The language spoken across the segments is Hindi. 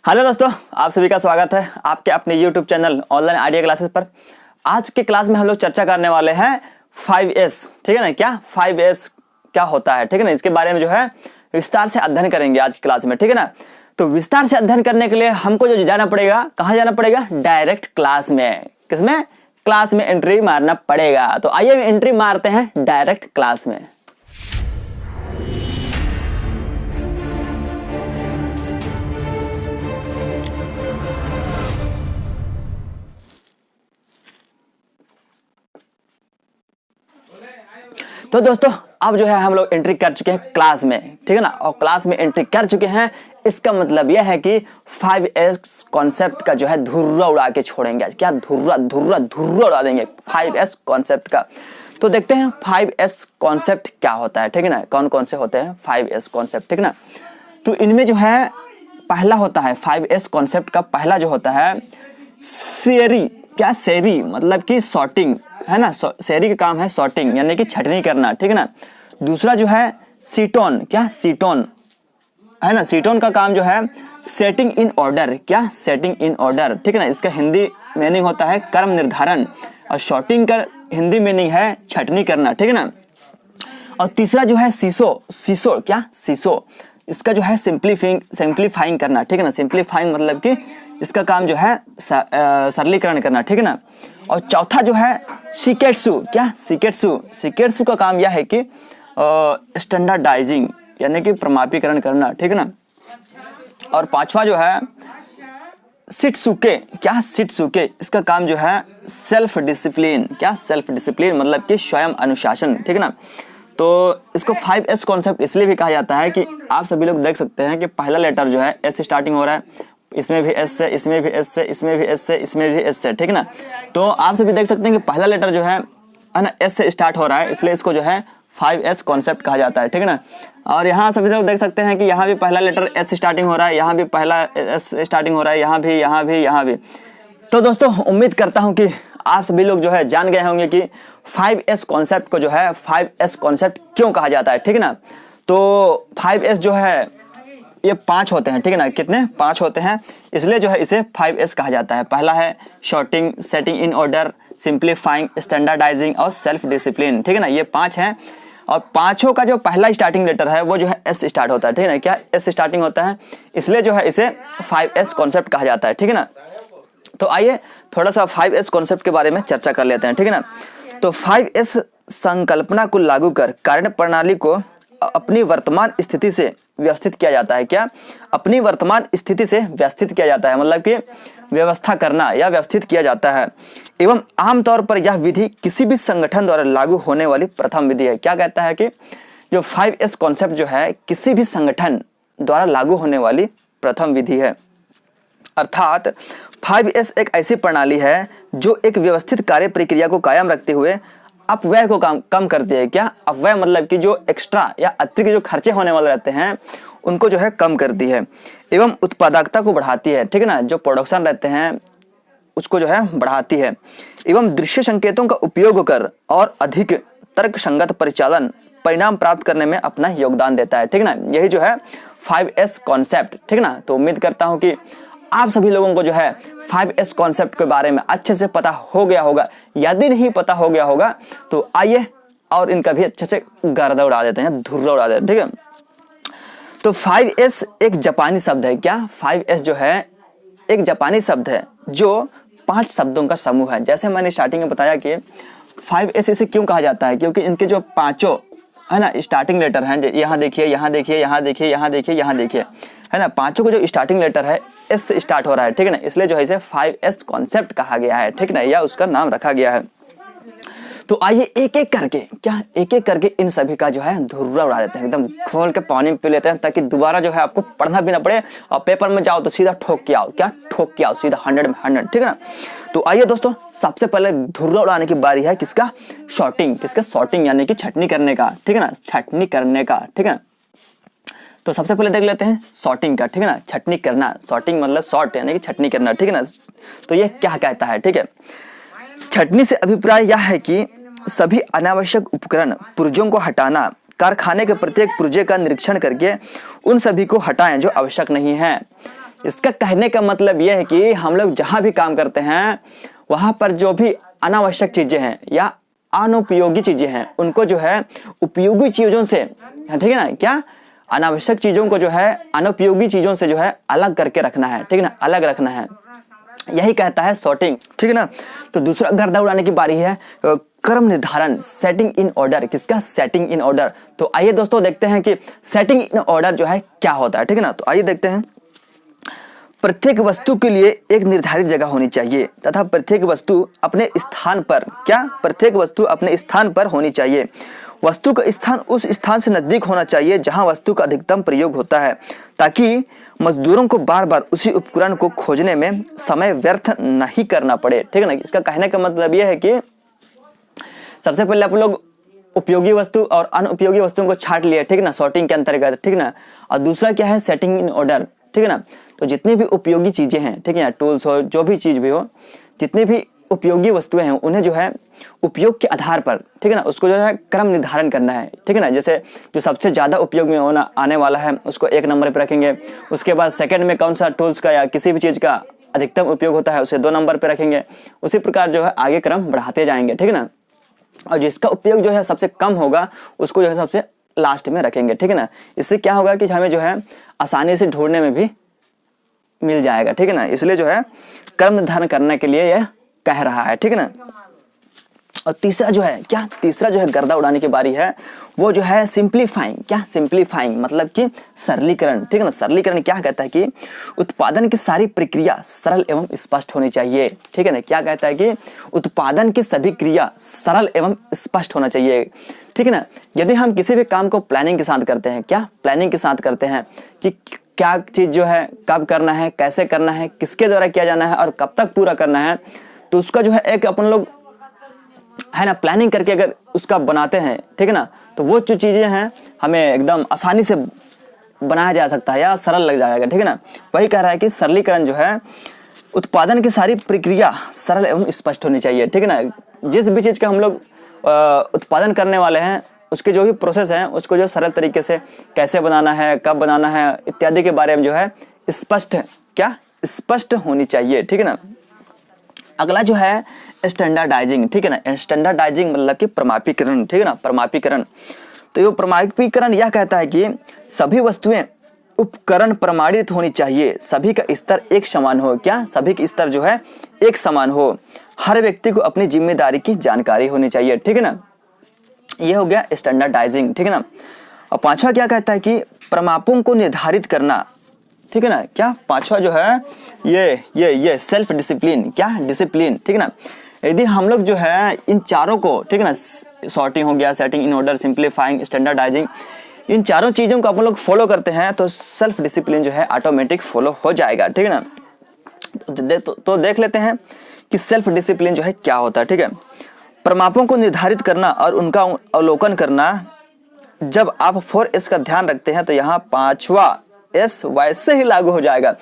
हेलो दोस्तों, आप सभी का स्वागत है आपके अपने YouTube channel online idea classes पर। आज के क्लास में हम लोग चर्चा करने वाले हैं 5S। ठीक है ना, क्या 5S क्या होता है, ठीक है ना, इसके बारे में जो है विस्तार से अध्ययन करेंगे आज की क्लास में। ठीक है ना, तो विस्तार से अध्ययन करने के लिए हमको जो जाना पड़ेगा, कहाँ जाना पड़ेगा? डायरेक्ट क्लास में। किसमें? क्लास में एंट्री मारना पड़ेगा। तो आइए एंट्री मारते हैं डायरेक्ट क्लास में। तो दोस्तों अब जो है हम लोग एंट्री कर चुके हैं क्लास में, ठीक है ना, और क्लास में एंट्री कर चुके हैं। इसका मतलब यह है कि 5S कॉन्सेप्ट का जो है धुर्रा उड़ा के छोड़ेंगे आज। क्या? धुर्रा उड़ा देंगे 5S कॉन्सेप्ट का। तो देखते हैं 5S कॉन्सेप्ट क्या होता है, ठीक है ना, कौन कौन से होते हैं 5S कॉन्सेप्ट, ठीक है ना। तो इनमें जो है पहला होता है 5S कॉन्सेप्ट का पहला जो होता है सेरी। क्या? सेरी मतलब कि सॉर्टिंग, है ना। सेरी का काम है सॉर्टिंग यानी कि छटनी करना, ठीक है ना। दूसरा जो है सीटोन। क्या? सीटोन, है ना। सीटोन का काम जो है सेटिंग इन ऑर्डर। क्या? सेटिंग इन ऑर्डर, ठीक है ना। इसका हिंदी मीनिंग होता है कर्म निर्धारण, और शॉर्टिंग का हिंदी मीनिंग है छटनी करना, ठीक है ना। और तीसरा जो है सीसो। क्या? सीसो, इसका जो है सिंप्लीफाइंग करना, ठीक है ना। सिंप्लीफाइंग मतलब कि इसका काम जो है सरलीकरण करना, ठीक है ना। और चौथा जो है शिकेट्सु। क्या? शिकेट्सु का काम यह है कि स्टैंडर्डाइजिंग यानी कि प्रमापीकरण करना, ठीक है ना। और पांचवा जो है शित्सुके। क्या? शित्सुके, इसका काम जो है सेल्फ डिसिप्लिन। क्या? सेल्फ डिसिप्लिन मतलब कि स्वयं अनुशासन, ठीक है ना। तो इसको 5S कॉन्सेप्ट इसलिए भी कहा जाता है कि आप सभी लोग देख सकते हैं कि पहला लेटर जो है S से स्टार्टिंग हो रहा है, इसमें भी S से, इसमें भी S से, इसमें भी S से, इसमें भी S से, ठीक है ना। तो आप सभी देख सकते हैं कि पहला लेटर जो है ना S से स्टार्ट हो रहा है, इसलिए इसको जो है 5S कॉन्सेप्ट कहा जाता है, ठीक है ना। और यहाँ सभी लोग देख सकते हैं कि यहाँ भी पहला लेटर S स्टार्टिंग हो रहा है, यहाँ भी पहला S स्टार्टिंग हो रहा है, यहाँ भी। तो दोस्तों उम्मीद करता हूँ कि आप सभी लोग जो है जान गए होंगे कि 5S कॉन्सेप्ट को जो है 5S कॉन्सेप्ट क्यों कहा जाता है, ठीक है ना। तो 5S जो है ये 5 होते हैं, ठीक है ना। कितने? 5 होते हैं, इसलिए जो है इसे 5S कहा जाता है। पहला है sorting, setting in order, simplifying, standardizing और सेल्फ डिसिप्लिन, ठीक है ना। ये 5 हैं, और पांचों का जो पहला स्टार्टिंग लेटर है वो जो है S स्टार्ट होता है, ठीक है ना। क्या? S स्टार्टिंग होता है, इसलिए जो है इसे 5S कॉन्सेप्ट कहा जाता है, ठीक है ना। तो आइए थोड़ा सा 5S कॉन्सेप्ट के बारे में चर्चा कर लेते हैं, ठीक है ना। तो 5S संकल्पना को लागू कर कार्य प्रणाली को अपनी वर्तमान स्थिति से व्यवस्थित किया जाता है। क्या? अपनी वर्तमान स्थिति से व्यवस्थित किया जाता है, मतलब कि व्यवस्था करना या व्यवस्थित किया जाता है। एवं आमतौर पर यह विधि किसी भी संगठन द्वारा लागू होने वाली प्रथम विधि है। क्या कहता है कि जो 5S कॉन्सेप्ट जो है किसी भी संगठन द्वारा लागू होने वाली प्रथम विधि है। अर्थात 5S एक ऐसी प्रणाली है जो एक व्यवस्थित कार्य प्रक्रिया को कायम रखते हुए अपव्यय को कम करती है। क्या? अपव्यय मतलब कि जो एक्स्ट्रा या अतिरिक्त जो खर्चे होने वाले रहते हैं उनको जो है कम करती है, एवं उत्पादकता को बढ़ाती है, ठीक है ना। जो प्रोडक्शन रहते हैं उसको जो है बढ़ाती है, एवं दृश्य संकेतों का उपयोग कर और अधिक तर्कसंगत परिचालन परिणाम प्राप्त करने में अपना योगदान देता है, ठीक है ना। यही जो है 5S कॉन्सेप्ट, ठीक है ना। तो उम्मीद करता हूँ कि आप सभी लोगों को जो है 5S कॉन्सेप्ट के बारे में अच्छे से पता हो गया होगा। यदि नहीं पता हो गया होगा तो आइए और इनका भी अच्छे से गर्दा उड़ा देते हैं, धुर्रा उड़ा देते हैं, ठीक है। तो 5S एक जापानी शब्द है। क्या? 5S जो है एक जापानी शब्द है जो 5 शब्दों का समूह है। जैसे मैंने स्टार्टिंग में बताया कि 5S इसे क्यों कहा जाता है, क्योंकि इनके जो पांचों है ना स्टार्टिंग लेटर हैं, यहाँ देखिए, यहाँ देखिए, यहाँ देखिए, यहाँ देखिए, यहाँ देखिए, है ना। पांचों को जो स्टार्टिंग लेटर है S से स्टार्ट हो रहा है, ठीक है ना। इसलिए जो है इसे 5S कॉन्सेप्ट कहा गया है, ठीक है ना, या उसका नाम रखा गया है। तो आइए एक एक करके इन सभी का जो है धुर्रा उड़ा देते हैं, एकदम खोल के पानी में पी लेते हैं, ताकि दोबारा जो है आपको पढ़ना भी ना पड़े और पेपर में जाओ तो सीधा ठोक के आओ। क्या? ठोक के आओ सीधा 100 में 100, ठीक है ना। तो आइए दोस्तों सबसे पहले धुर्रा उड़ाने की बारी है किसका? शॉर्टिंग। किसका? शॉर्टिंग यानी कि छटनी करने का, ठीक है ना, छटनी करने का, ठीक है ना। तो सबसे पहले देख लेते हैं सॉर्टिंग का, ठीक है ना। छटनी करना, सॉर्टिंग मतलब सॉर्ट यानी कि छटनी करना, ठीक है ना। तो ये क्या कहता है, ठीक है। छटनी से अभिप्राय यह है कि सभी अनावश्यक उपकरण पुर्जों को हटाना, कारखाने के प्रत्येक पुर्जे का निरीक्षण करके उन सभी को हटाएं जो आवश्यक नहीं है। इसका कहने का मतलब यह है कि हम लोग जहाँ भी काम करते हैं वहाँ पर जो भी अनावश्यक चीज़ें हैं या अनुपयोगी चीज़ें हैं उनको जो है उपयोगी चीज़ों से, ठीक है ना, क्या अनावश्यक चीज़ों को जो है अनुपयोगी चीज़ों से जो है अलग करके रखना है, ठीक है ना, अलग रखना है, यही कहता है सॉर्टिंग, ठीक है ना। तो दूसरा गर्दा उड़ाने की बारी है क्रम निर्धारण, सेटिंग इन ऑर्डर। किसका? Setting in order. तो आइए दोस्तों देखते हैं कि सेटिंग इन ऑर्डर जो है क्या होता है, ठीक है ना। तो आइए देखते हैं। प्रत्येक वस्तु के लिए एक निर्धारित जगह होनी चाहिए तथा प्रत्येक वस्तु अपने स्थान पर, क्या? प्रत्येक वस्तु अपने स्थान पर होनी चाहिए। वस्तु का स्थान उस स्थान से नजदीक होना चाहिए जहां वस्तु का अधिकतम प्रयोग होता है, ताकि मजदूरों को बार बार उसी उपकरण को खोजने में समय व्यर्थ नहीं करना पड़े, ठीक है ना। इसका कहने का मतलब यह है कि सबसे पहले आप लोग उपयोगी वस्तु और अनुपयोगी वस्तुओं को छांट लिया, ठीक है ना, सॉर्टिंग के अंतर्गत, ठीक है ना। और दूसरा क्या है? सेटिंग इन ऑर्डर, ठीक है ना। तो जितनी भी उपयोगी चीजें हैं, ठीक है ना, टूल्स हो, जो भी चीज भी हो, जितनी भी उपयोगी वस्तुएं हैं उन्हें जो है उपयोग के आधार पर, ठीक है ना, उसको जो है क्रम निर्धारण करना है, ठीक है ना। जैसे जो सबसे ज्यादा उपयोग में होना आने वाला है उसको 1 नंबर पे रखेंगे। उसके बाद सेकंड में कौन सा टूल्स का या किसी भी चीज का अधिकतम उपयोग होता है उसे 2 नंबर पे रखेंगे। उसी प्रकार जो है आगे क्रम बढ़ाते जाएंगे, ठीक है ना। और जिसका उपयोग जो है सबसे कम होगा उसको जो है सबसे लास्ट में रखेंगे, ठीक है ना। इससे क्या होगा कि हमें जो है आसानी से ढूंढने में भी मिल जाएगा, ठीक है ना। इसलिए जो है क्रम निर्धारण करने के लिए यह कह रहा है, ठीक है ना। और तीसरा जो है क्या? तीसरा जो है गर्दा उड़ाने की बारी है, वो जो है सिंप्लीफाइंग। क्या? सिंप्लीफाइंग मतलब कि सरलीकरण, ठीक है ना। सरलीकरण क्या कहता है कि उत्पादन की सारी प्रक्रिया सरल एवं स्पष्ट होनी चाहिए, ठीक है ना। क्या कहता है कि उत्पादन की सभी क्रिया सरल एवं स्पष्ट होना चाहिए, ठीक है ना। यदि हम किसी भी काम को प्लानिंग के साथ करते हैं, क्या? प्लानिंग के साथ करते हैं कि क्या चीज जो है कब करना है, कैसे करना है, किसके द्वारा किया जाना है और कब तक पूरा करना है, तो उसका जो है एक अपन लोग है ना प्लानिंग करके अगर उसका बनाते हैं, ठीक है ना, तो वो जो चीजें हैं हमें एकदम आसानी से बनाया जा सकता है या सरल लग जाएगा, ठीक है ना। वही कह रहा है कि सरलीकरण जो है उत्पादन की सारी प्रक्रिया सरल एवं स्पष्ट होनी चाहिए, ठीक है ना। जिस भी चीज का हम लोग उत्पादन करने वाले हैं उसके जो भी प्रोसेस है उसको जो सरल तरीके से कैसे बनाना है, कब बनाना है इत्यादि के बारे में जो है स्पष्ट, क्या? स्पष्ट होनी चाहिए, ठीक है ना। अगला जो है स्टैंडर्डाइजिंग, ठीक है ना। स्टैंडर्डाइजिंग मतलब कि प्रमापीकरण, ठीक है ना, प्रमापीकरण। तो ये प्रमापीकरण यह कहता है कि सभी वस्तुएं उपकरण प्रमाणित होनी चाहिए, सभी का स्तर एक समान हो। क्या? सभी का स्तर जो है एक समान हो। हर व्यक्ति को अपनी जिम्मेदारी की जानकारी होनी चाहिए, ठीक है ना। ये हो गया स्टैंडर्डाइजिंग, ठीक है ना। और पांचवा क्या कहता है कि प्रमापों को निर्धारित करना, ठीक है ना। क्या? पांचवा जो है ये सेल्फ डिसिप्लिन, क्या? डिसिप्लिन, ठीक है ना। यदि हम लोग जो है इन चारों को, ठीक है ना, सॉर्टिंग हो गया, setting in order, simplifying, standardising, इन चारों चीजों को अपन लोग फॉलो करते हैं तो सेल्फ डिसिप्लिन जो है ऑटोमेटिक फॉलो हो जाएगा, ठीक है ना। तो देख लेते हैं कि सेल्फ डिसिप्लिन जो है क्या होता है, ठीक है। प्रमापों को निर्धारित करना और उनका अवलोकन करना। जब आप 4S का ध्यान रखते हैं तो यहाँ 5वां S वैसे ही लागू हो जाएगा।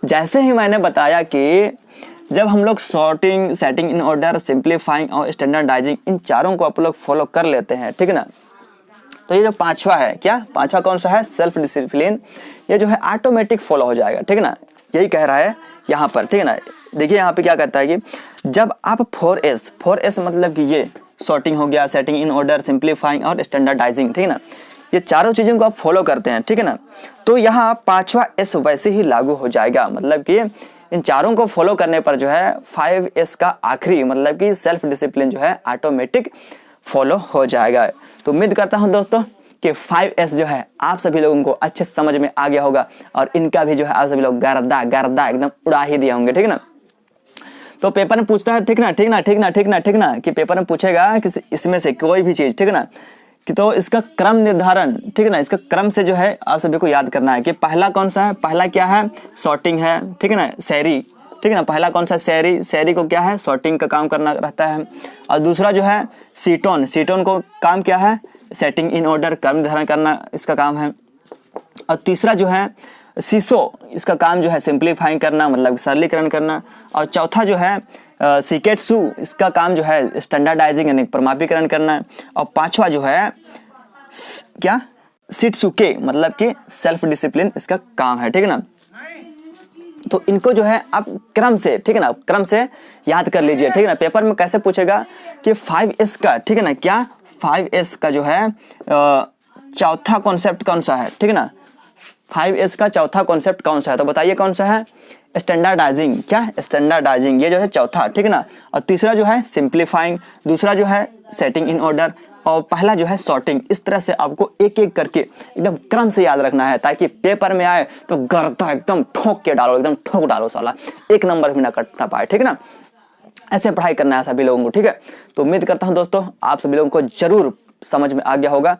जैसे ही मैंने बताया कि जब हम लोग sorting, setting in order, simplifying और स्टैंडर्डाइजिंग इन चारों को आप लोग फॉलो कर लेते हैं, ठीक है ना, तो ये जो 5वां है, क्या? 5वां कौन सा है? Self discipline. ये जो है ऑटोमेटिक फॉलो हो जाएगा, ठीक है ना। यही कह रहा है यहाँ पर, ठीक है ना। देखिए यहाँ पे क्या कहता है कि जब आप 4S मतलब कि ये सॉर्टिंग हो गया, सेटिंग इन ऑर्डर, सिंप्लीफाइंग और स्टैंडर्डाइजिंग, ठीक है ना, ये चारों चीजों को आप फॉलो करते हैं, ठीक है ना, तो यहाँ 5वां S वैसे ही लागू हो जाएगा। मतलब कि इन चारों को फॉलो करने पर जो है 5S का आखिरी मतलब कि सेल्फ डिसिप्लिन जो है ऑटोमेटिक फॉलो हो जाएगा। तो उम्मीद करता हूँ दोस्तों कि 5S जो है आप सभी लोगों को अच्छे समझ में आ गया होगा और इनका भी जो है आप सभी लोग गर्दा एकदम उड़ा ही दिए होंगे, ठीक है ना। तो पेपर में पूछता है, ठीक ना कि पेपर में पूछेगा कि इसमें से कोई भी चीज, ठीक है ना, कि तो इसका क्रम निर्धारण, ठीक है ना, इसका क्रम से जो है आप सभी को याद करना है कि पहला कौन सा है। पहला क्या है? सॉर्टिंग है, ठीक है ना, सैरी, ठीक है ना। पहला कौन सा? सैरी को क्या है? सॉर्टिंग का काम करना रहता है। और दूसरा जो है सीटोन को काम क्या है? सेटिंग इन ऑर्डर, क्रम निर्धारण करना इसका काम है। और तीसरा जो है सीसो, इसका काम जो है सिंप्लीफाइंग करना मतलब सरलीकरण करना। और चौथा जो है सिकेट्सु, इसका काम जो है स्टैंडर्डाइजिंग यानी प्रमापीकरण करना। और 5वां जो है क्या? शित्सुके मतलब कि सेल्फ डिसिप्लिन इसका काम है, ठीक है ना। तो इनको जो है आप क्रम से, ठीक है ना, क्रम से याद कर लीजिए, ठीक है ना। पेपर में कैसे पूछेगा कि 5S का, ठीक है ना, क्या 5S का जो है चौथा कॉन्सेप्ट कौन सा है, ठीक है ना। 5S का चौथा कॉन्सेप्ट कौन सा है, तो बताइए कौन सा है। स्टैंडर्डाइजिंग, क्या स्टैंडर्डाइजिंग, ये जो है चौथा, ठीक है ना। और तीसरा जो है सिंप्लीफाइंग, दूसरा जो है सेटिंग इन ऑर्डर, और पहला जो है सॉर्टिंग। इस तरह से आपको एक एक करके एकदम क्रम से याद रखना है, ताकि पेपर में आए तो गर्दा एकदम ठोक के डालो, एकदम ठोक डालो साला, एक नंबर भी ना कट ना पाए, ठीक है ना। ऐसे पढ़ाई करना है सभी लोगों को, ठीक है। तो उम्मीद करता हूं दोस्तों आप सभी लोगों को जरूर समझ में आ गया होगा।